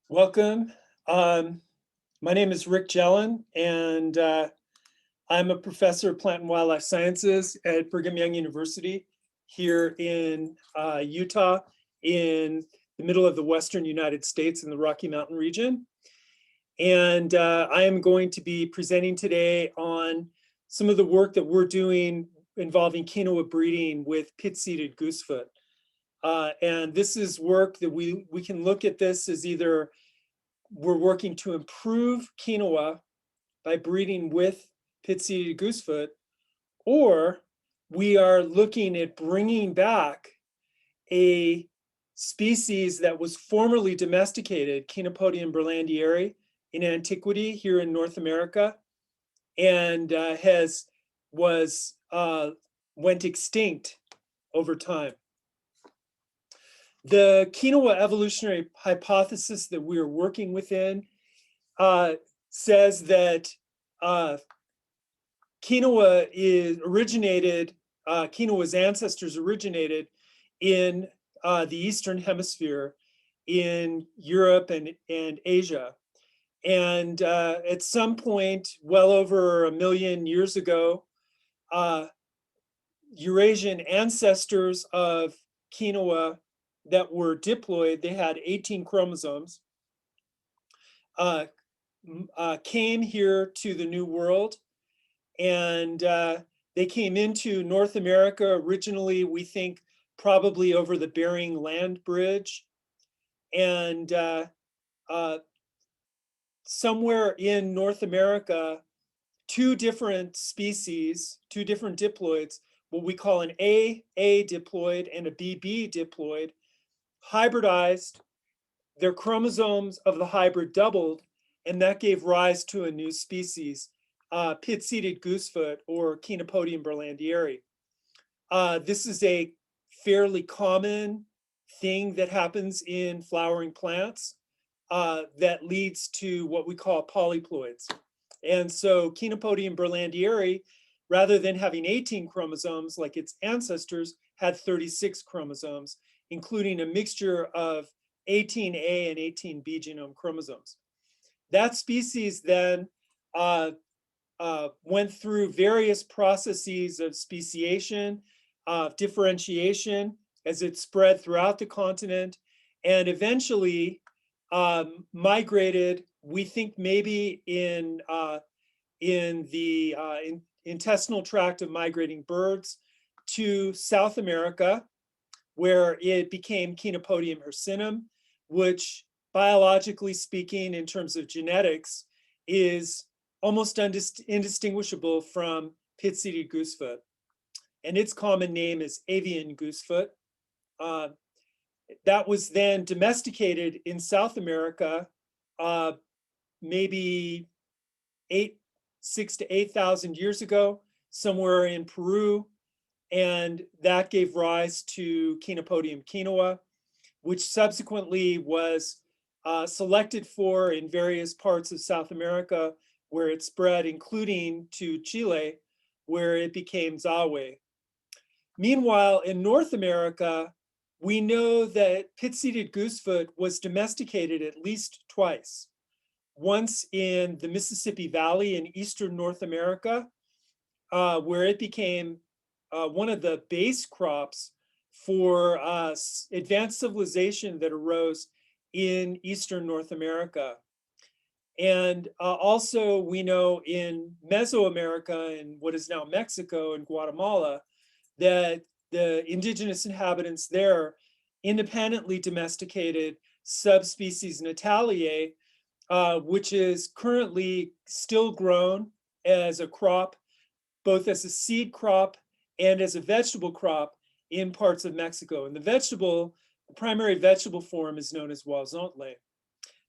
Welcome. My name is Rick Jellen, and I'm a professor of plant and wildlife sciences at Brigham Young University here in Utah, in the middle of the western United States in the Rocky Mountain region. And I am going to be presenting today on some of the work that we're doing involving quinoa breeding with pit-seeded goosefoot. And this is work that we can look at this as either we're working to improve quinoa by breeding with pit-seeded goosefoot, or we are looking at bringing back a species that was formerly domesticated, Chenopodium berlandieri, in antiquity here in North America, and went extinct over time. The quinoa evolutionary hypothesis that we are working within says that quinoa's ancestors originated in the Eastern Hemisphere, in Europe and Asia. And at some point, well over 1 million years ago, Eurasian ancestors of quinoa that were diploid, they had 18 chromosomes, came here to the New World, and they came into North America originally, we think, probably over the Bering Land Bridge. And somewhere in North America, two different species, two different diploids, what we call an A diploid and a BB diploid, hybridized. Their chromosomes of the hybrid doubled, and that gave rise to a new species, pit-seeded goosefoot, or Chenopodium berlandieri. This is a fairly common thing that happens in flowering plants that leads to what we call polyploids. And so Chenopodium berlandieri, rather than having 18 chromosomes like its ancestors, had 36 chromosomes, including a mixture of 18A and 18B genome chromosomes. That species then went through various processes of speciation, differentiation, as it spread throughout the continent, and eventually migrated, we think maybe in the intestinal tract of migrating birds, to South America, where it became Chenopodium hircinum, which, biologically speaking, in terms of genetics, is almost indistinguishable from pit-seeded goosefoot. And its common name is avian goosefoot. That was then domesticated in South America, maybe 6,000 to 8,000 years ago, somewhere in Peru. And that gave rise to Chenopodium quinoa, which subsequently was selected for in various parts of South America where it spread, including to Chile, where it became Zawe. Meanwhile, in North America, we know that pit-seeded goosefoot was domesticated at least twice. Once in the Mississippi Valley in eastern North America, where it became one of the base crops for advanced civilization that arose in eastern North America. And also we know in Mesoamerica, in what is now Mexico and Guatemala, that the indigenous inhabitants there independently domesticated subspecies Nataliae, which is currently still grown as a crop, both as a seed crop and as a vegetable crop in parts of Mexico. And the primary vegetable form is known as Huazontle.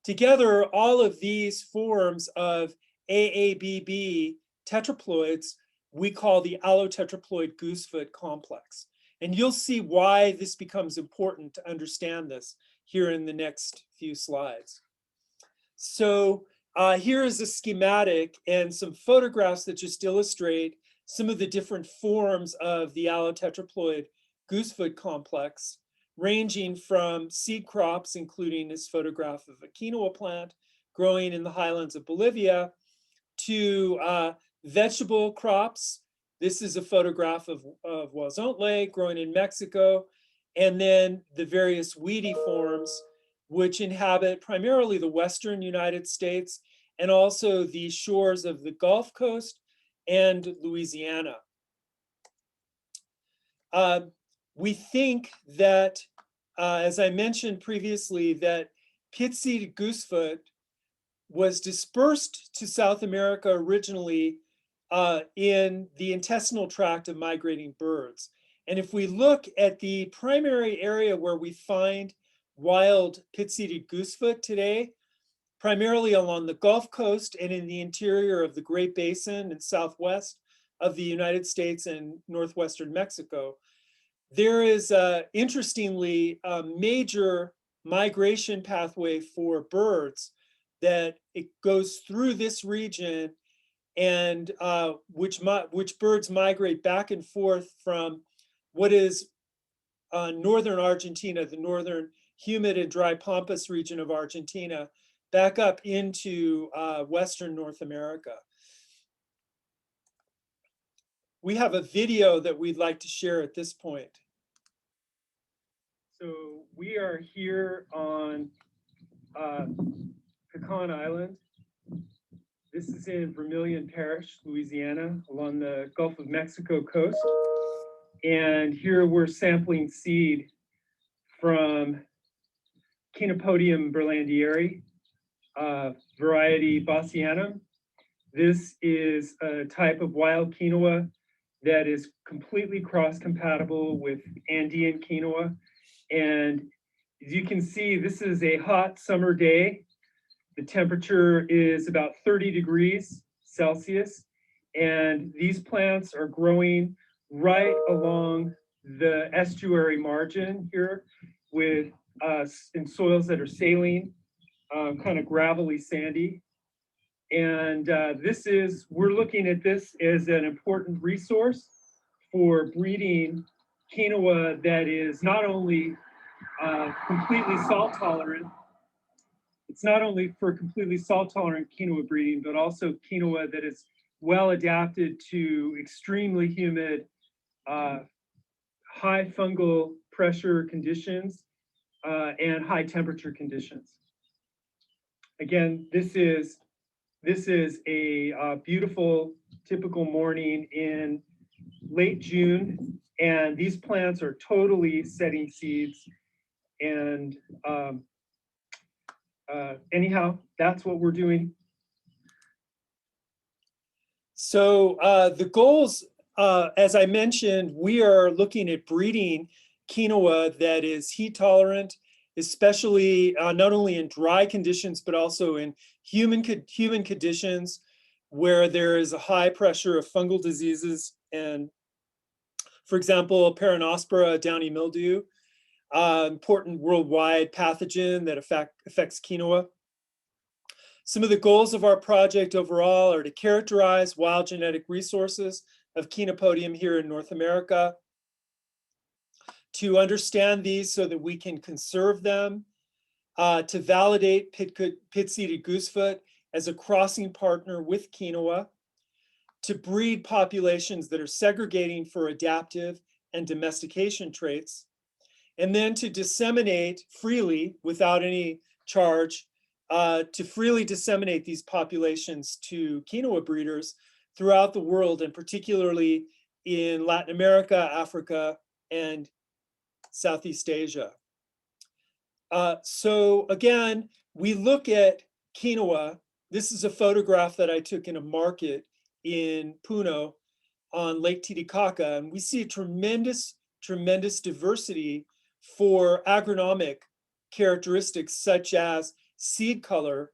Together, all of these forms of AABB tetraploids we call the allotetraploid goosefoot complex. And you'll see why this becomes important to understand this here in the next few slides. So here is a schematic and some photographs that just illustrate some of the different forms of the allotetraploid goosefoot complex. ranging from seed crops, including this photograph of a quinoa plant growing in the highlands of Bolivia, to vegetable crops. This is a photograph of huazontle growing in Mexico, and then the various weedy forms which inhabit primarily the western United States and also the shores of the Gulf Coast and Louisiana. We think that, as I mentioned previously, that Pitseed Goosefoot was dispersed to South America originally in the intestinal tract of migrating birds. And if we look at the primary area where we find wild Pitseed Goosefoot today, primarily along the Gulf Coast and in the interior of the Great Basin and southwest of the United States and northwestern Mexico, there is, interestingly, a major migration pathway for birds that it goes through this region, and which birds migrate back and forth from what is northern Argentina, the northern humid and dry pampas region of Argentina, back up into Western North America. We have a video that we'd like to share at this point. So we are here on Pecan Island. This is in Vermilion Parish, Louisiana, along the Gulf of Mexico coast. And here we're sampling seed from Quinopodium berlandieri, variety Bassianum. This is a type of wild quinoa that is completely cross-compatible with Andean quinoa. And as you can see, this is a hot summer day. The temperature is about 30 degrees Celsius, and these plants are growing right along the estuary margin here with in soils that are saline, kind of gravelly, sandy. And we're looking at this as an important resource for breeding quinoa that is not only completely salt tolerant. It's not only for completely salt tolerant quinoa breeding, but also quinoa that is well adapted to extremely humid, high fungal pressure conditions and high temperature conditions. Again, this is a beautiful, typical morning in late June, and these plants are totally setting seeds. And anyhow, that's what we're doing. So the goals, as I mentioned, we are looking at breeding quinoa that is heat tolerant, especially not only in dry conditions, but also in human conditions where there is a high pressure of fungal diseases. And for example, Peronospora downy mildew, important worldwide pathogen that affects quinoa. Some of the goals of our project overall are to characterize wild genetic resources of Quinopodium here in North America, to understand these so that we can conserve them, to validate Pitseed Goosefoot as a crossing partner with quinoa, to breed populations that are segregating for adaptive and domestication traits, and then to disseminate freely without any charge, to freely disseminate these populations to quinoa breeders throughout the world, and particularly in Latin America, Africa, and Southeast Asia. So again, we look at quinoa. This is a photograph that I took in a market in Puno on Lake Titicaca, and we see a tremendous diversity for agronomic characteristics such as seed color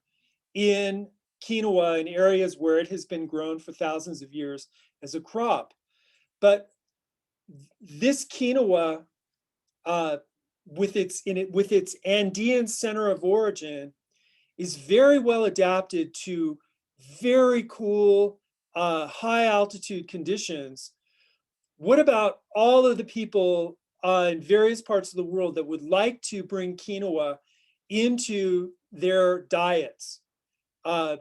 in quinoa in areas where it has been grown for thousands of years as a crop. But this quinoa, with its Andean center of origin, is very well adapted to very cool, high altitude conditions. What about all of the people in various parts of the world that would like to bring quinoa into their diets and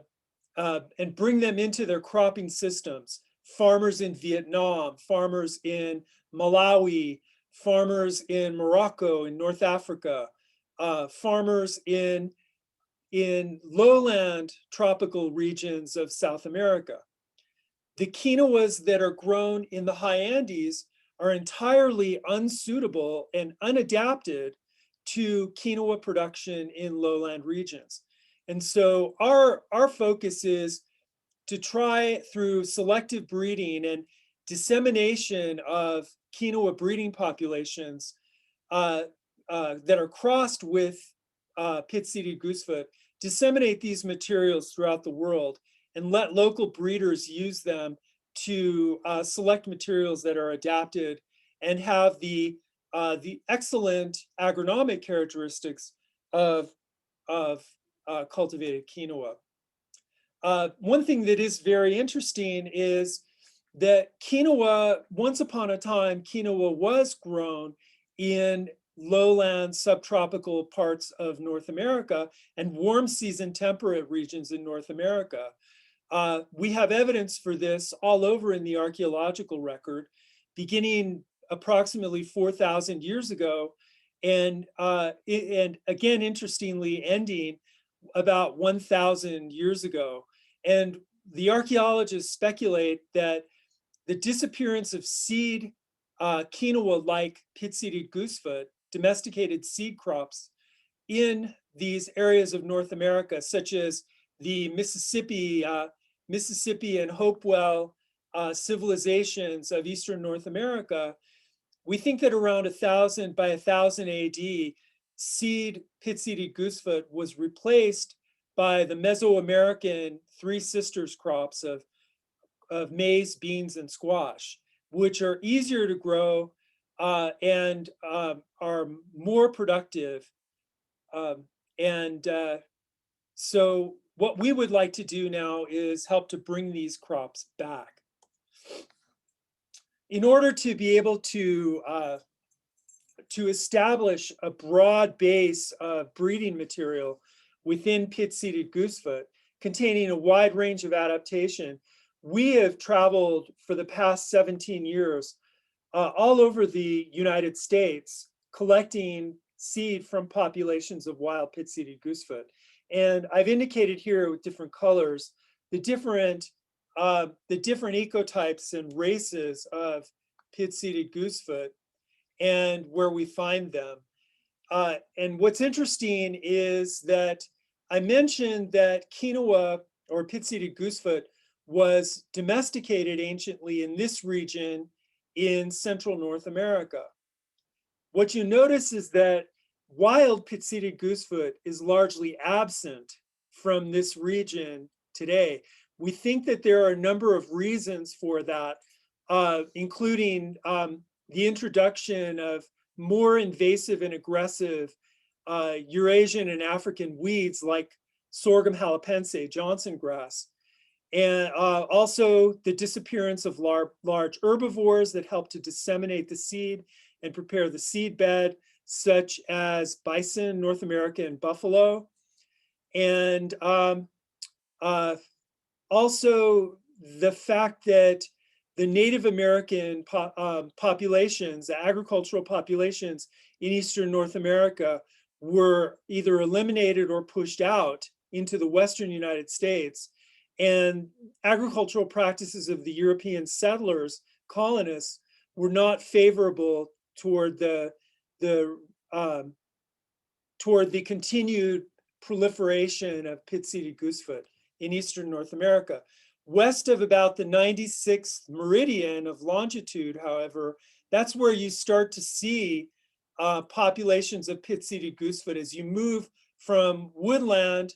bring them into their cropping systems. Farmers in Vietnam, farmers in Malawi, farmers in Morocco, in North Africa, farmers in lowland tropical regions of South America. The quinoas that are grown in the high Andes are entirely unsuitable and unadapted to quinoa production in lowland regions. And so our focus is to try through selective breeding and dissemination of quinoa breeding populations that are crossed with Pitseed Goosefoot, disseminate these materials throughout the world and let local breeders use them to select materials that are adapted and have the excellent agronomic characteristics of cultivated quinoa. One thing that is very interesting is that quinoa, once upon a time, quinoa was grown in lowland subtropical parts of North America and warm season temperate regions in North America. We have evidence for this all over in the archaeological record, beginning approximately 4,000 years ago, and again, interestingly, ending about 1,000 years ago. And the archaeologists speculate that the disappearance of seed quinoa like Pitseed Goosefoot, domesticated seed crops in these areas of North America, such as the Mississippi and Hopewell civilizations of Eastern North America, we think that around 1000 by 1000 AD, seed Pitseed Goosefoot was replaced by the Mesoamerican Three Sisters crops of maize, beans, and squash, which are easier to grow and are more productive. So what we would like to do now is help to bring these crops back. In order to be able to establish a broad base of breeding material within Pitseed Goosefoot, containing a wide range of adaptation, we have traveled for the past 17 years all over the United States, collecting seed from populations of wild Pitseed Goosefoot. And I've indicated here with different colors the different ecotypes and races of Pitseed Goosefoot and where we find them. And what's interesting is that I mentioned that quinoa or Pitseed Goosefoot was domesticated anciently in this region in central North America. What you notice is that wild Pitseed Goosefoot is largely absent from this region today. We think that there are a number of reasons for that, including the introduction of more invasive and aggressive Eurasian and African weeds like sorghum halepense, Johnson grass, and also the disappearance of large herbivores that help to disseminate the seed and prepare the seed bed, such as bison, North America, and buffalo. And also the fact that the Native American populations, the agricultural populations in Eastern North America, were either eliminated or pushed out into the Western United States. And agricultural practices of the European settlers, colonists, were not favorable toward the continued proliferation of Pitseed Goosefoot in Eastern North America. West of about the 96th meridian of longitude, however, that's where you start to see populations of Pitseed Goosefoot as you move from woodland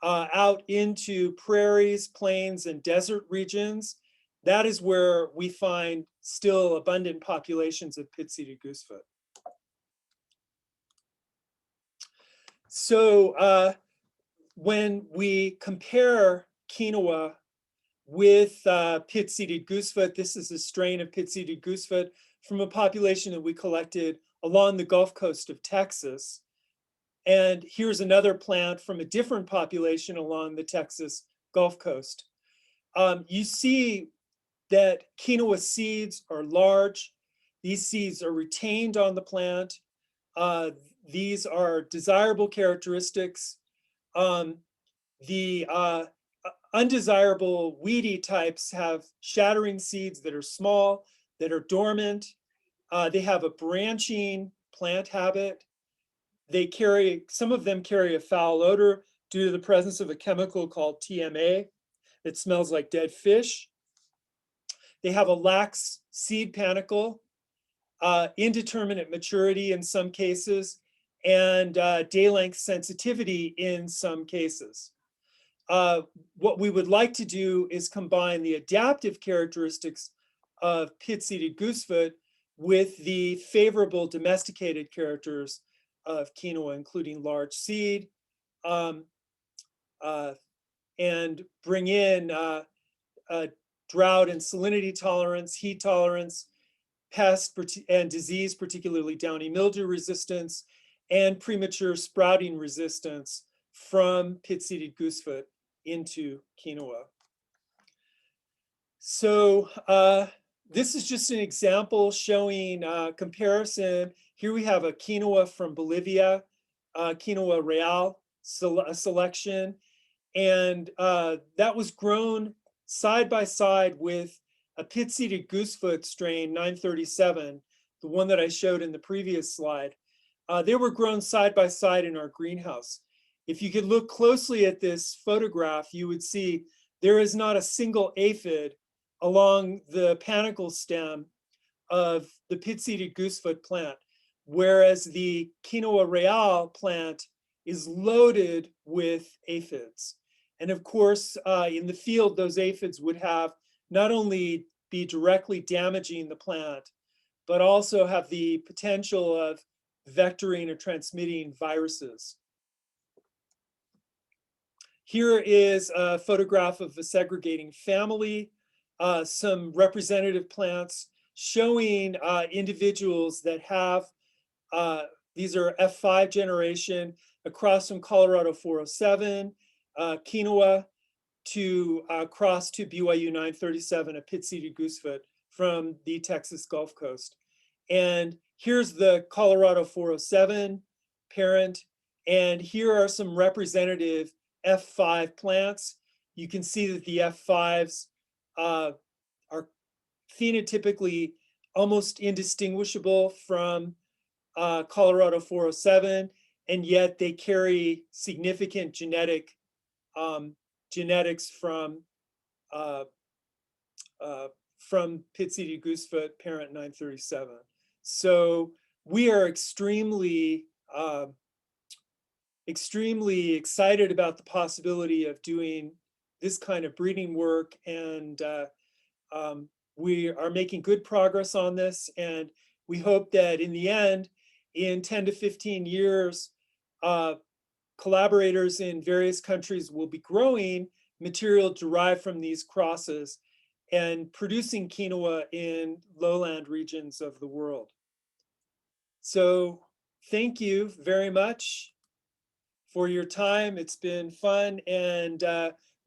out into prairies, plains, and desert regions. That is where we find still abundant populations of Pitseed Goosefoot. So when we compare quinoa with Pitseed Goosefoot, this is a strain of Pitseed Goosefoot from a population that we collected along the Gulf Coast of Texas. And here's another plant from a different population along the Texas Gulf Coast. You see that quinoa seeds are large. These seeds are retained on the plant. These are desirable characteristics. The undesirable weedy types have shattering seeds that are small, that are dormant. They have a branching plant habit. Some of them carry a foul odor due to the presence of a chemical called TMA that smells like dead fish. They have a lax seed panicle, indeterminate maturity in some cases, and day length sensitivity in some cases. What we would like to do is combine the adaptive characteristics of Pitseed Goosefoot with the favorable domesticated characters of quinoa, including large seed, and bring in drought and salinity tolerance, heat tolerance, pest and disease, particularly downy mildew resistance, and premature sprouting resistance from Pitseed Goosefoot into quinoa. So this is just an example showing comparison. Here we have a quinoa from Bolivia, Quinoa Real selection, and that was grown side by side with a Pitseed Goosefoot strain 937, the one that I showed in the previous slide. They were grown side by side in our greenhouse. If you could look closely at this photograph, you would see there is not a single aphid along the panicle stem of the Pitseed Goosefoot plant, whereas the Quinoa Real plant is loaded with aphids. And of course, in the field, those aphids would have not only be directly damaging the plant, but also have the potential of vectoring or transmitting viruses. Here is a photograph of a segregating family, some representative plants showing individuals that have, these are F5 generation across from Colorado 407, quinoa to cross to BYU 937, a Pitseed Goosefoot from the Texas Gulf Coast. And here's the Colorado 407 parent, and here are some representative F5 plants. You can see that the F5s are phenotypically almost indistinguishable from Colorado 407, and yet they carry significant genetics from Pitseed Goosefoot parent 937. So we are extremely excited about the possibility of doing this kind of breeding work, and we are making good progress on this, and we hope that in the end, in 10 to 15 years, collaborators in various countries will be growing material derived from these crosses and producing quinoa in lowland regions of the world. So thank you very much for your time. It's been fun, and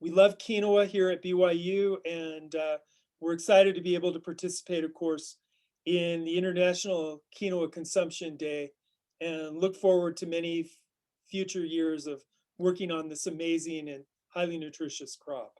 we love quinoa here at BYU, and we're excited to be able to participate, of course, in the International Quinoa Consumption Day, and look forward to many future years of working on this amazing and highly nutritious crop.